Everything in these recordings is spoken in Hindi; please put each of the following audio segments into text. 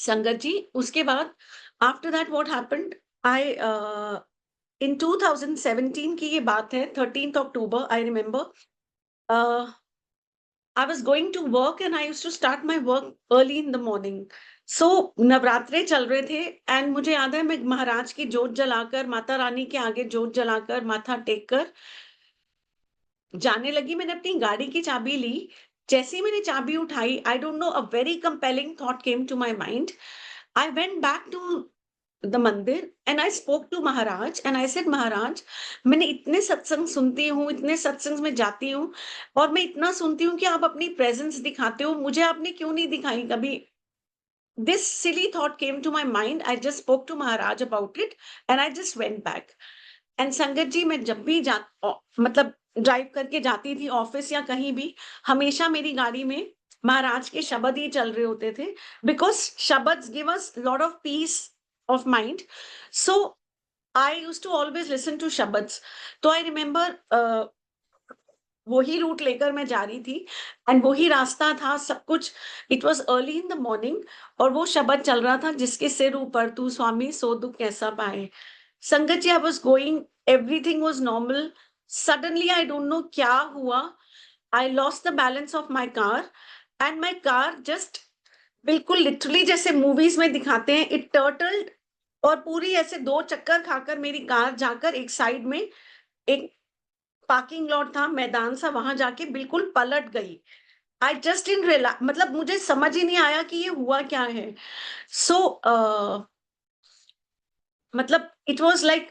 संगत जी, उसके बाद आफ्टर दैट व्हाट हैपेंड, आई इन 2017 की ये बात है, 13th October I remember, I was going to work and I used to start my work early in the morning. So नवरात्रे चल रहे थे एंड मुझे याद है मैं महाराज की जोत जलाकर, माता रानी के आगे जोत जलाकर, माथा टेक कर जाने लगी। मैंने अपनी गाड़ी की चाबी ली। जैसे ही मैंने चाबी उठाई, I don't know, a very compelling thought came to my mind. I went back to the mandir and I spoke to Maharaj and I said, Maharaj, मैंने इतने सत्संग सुनती हूँ, इतने सत्संग में जाती हूँ और मैं इतना सुनती हूँ कि आप अपनी प्रेजेंस दिखाते हो, मुझे आपने क्यों नहीं दिखाई कभी? This silly thought came to my mind. I just spoke to Maharaj about it and I just went back. And Sangat ji, मैं जब भी मतलब ड्राइव करके जाती थी ऑफिस या कहीं भी, हमेशा मेरी गाड़ी में महाराज के शब्द ही चल रहे होते थे, because shabad give us lot of peace of mind. So I use to always listen to shabads. तो आई रिमेम्बर वही रूट लेकर मैं जा रही थी एंड वही रास्ता था, सब कुछ। It was early in the morning और वो शब्द चल रहा था, जिसके सिर ऊपर तू स्वामी सो दुख कैसा पाए। Sangat ji, I was going, everything was normal. Suddenly I don't know क्या हुआ, I lost the balance of my car and my car just, बिल्कुल लिटरली जैसे मूवीज में दिखाते हैं, इट टर्टल्ड और पूरी ऐसे दो चक्कर खाकर मेरी कार जाकर एक साइड में, एक पार्किंग लॉट था, मैदान सा, वहां जाके बिल्कुल पलट गई। आई जस्ट इन रियला मतलब मुझे समझ ही नहीं आया कि ये हुआ क्या है। सो मतलब it was like,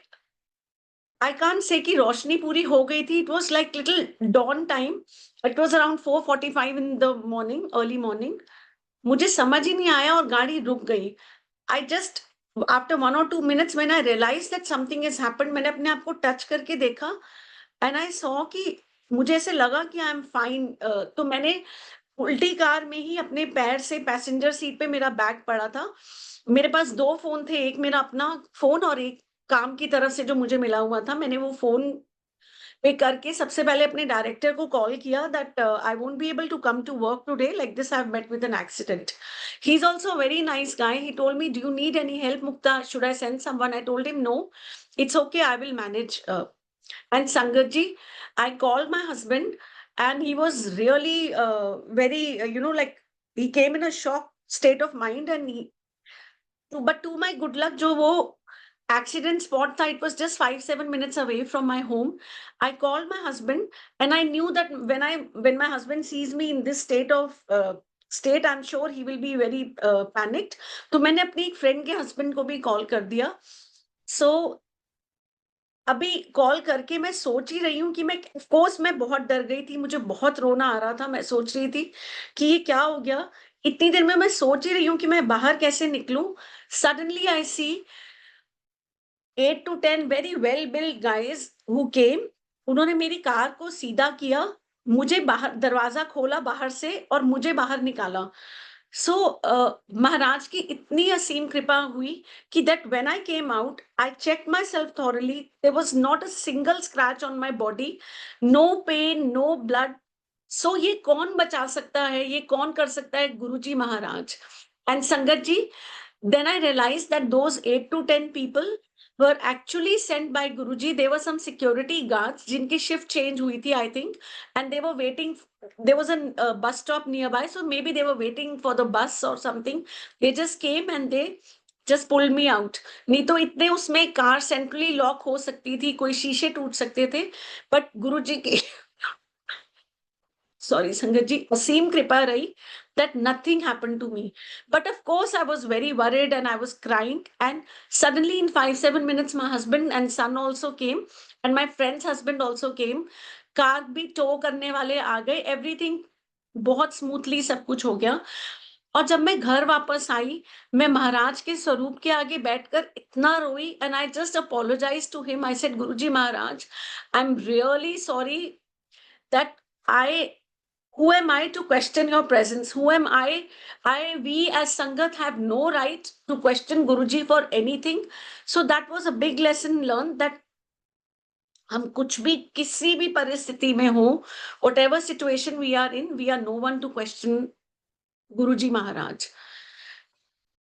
I can't say कि रोशनी पूरी हो गई थी, it was like little dawn time. It was around 4:45 in the morning, early morning. मुझे समझ ही नहीं आया और गाड़ी रुक गई। I just, after 1 or 2 minutes when I realized that something has happened, मैंने अपने आप को टच करके देखा एंड आई सॉ कि मुझे ऐसे लगा कि आई एम फाइन। तो मैंने उल्टी कार में ही अपने पैर से पैसेंजर सीट पे मेरा बैग पड़ा था। मेरे पास 2 फ़ोन थे, एक मेरा अपना फ़ोन और एक काम की तरफ से जो मुझे मिला हुआ था। मैंने वो फ़ोन पे करके सबसे पहले अपने डायरेक्टर को कॉल किया that I won't be able to come to work today, like this I have met with an accident. He is also a very nice guy. He told me, do you need any help Mukta? Should I send someone? I told him, no, it's okay, I will manage. And Sangatji, I called my husband and he was really very, like he came in a shock state of mind and but to my good luck, जो वो accident spot था, it was just 5-7 minutes away from my home. I called my husband and I knew that when my husband sees me in this state, I'm sure he will be very panicked. तो मैंने अपनी एक friend के husband को भी call कर दिया। So अभी कॉल करके मैं सोच ही रही हूँ कि मैं, ऑफ कोर्स मैं बहुत डर गई थी, मुझे बहुत रोना आ रहा था। मैं सोच रही थी कि ये क्या हो गया? इतनी देर में मैं सोच ही रही हूँ कि मैं बाहर कैसे निकलूँ? Suddenly I see 8 to 10 very well build guys who came. उन्होंने मेरी कार को सीधा किया, मुझे बाहर दरवाज़ा खोला बाहर से और मुझे बाहर निकाला। सो महाराज की इतनी असीम कृपा हुई कि that when I came out, I checked myself thoroughly, there was not a single scratch on my body, no pain, no blood. So ये कौन बचा सकता है, ये कौन कर सकता है? गुरुजी महाराज। And Sangat ji, then I realized that those 8 to 10 people were actually sent by Guruji. There were some security guards जिनकी shift change हुई थी, I think, and they were waiting. There was a bus stop nearby, so maybe they were waiting for the bus or something. They just came and they just pulled me out. नहीं तो इतने उसमें कार सेंट्रली लॉक हो सकती थी, कोई शीशे टूट सकते थे, बट गुरुजी की sorry Sangat ji, असीम कृपा रही that nothing happened to me. But of course I was very worried and I was crying, and suddenly in 5-7 minutes my husband and son also came and my friend's husband also came. Car भी टो करने वाले आ गए, एवरीथिंग बहुत स्मूथली सब कुछ हो गया। और जब मैं घर वापस आई, मैं महाराज के स्वरूप के आगे बैठकर इतना रोई and I just apologise to him. I said, Guruji Maharaj, I am really sorry that I, who am I to question your presence? Who am I? We as Sangat have no right to question Guruji for anything. So that was a big lesson learned that हम कुछ भी किसी भी परिस्थिति में हो, whatever situation we are in, we are no one to question Guruji Maharaj.